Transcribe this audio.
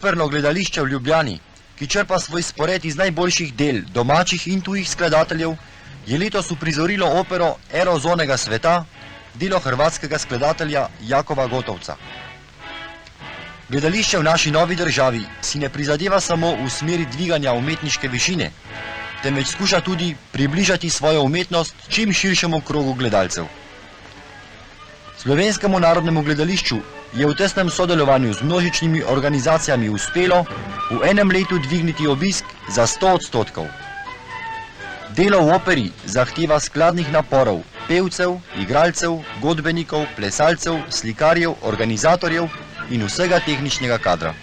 Operno gledališče v Ljubljani, ki črpa svoj spored iz najboljših del domačih in tujih skladateljev, je letos uprizorilo opero Ero zonega sveta, delo hrvatskega skladatelja Jakova Gotovca. Gledališče v naši novi državi si ne prizadeva samo v smeri dviganja umetniške višine, temveč skuša tudi približati svojo umetnost čim širšemu krogu gledalcev. Slovenskemu narodnemu gledališču je v tesnem sodelovanju z množičnimi organizacijami uspelo v enem letu dvigniti obisk za 100%. Delo v operi zahteva skladnih naporov pevcev, igralcev, godbenikov, plesalcev, slikarjev, organizatorjev in vsega tehničnega kadra.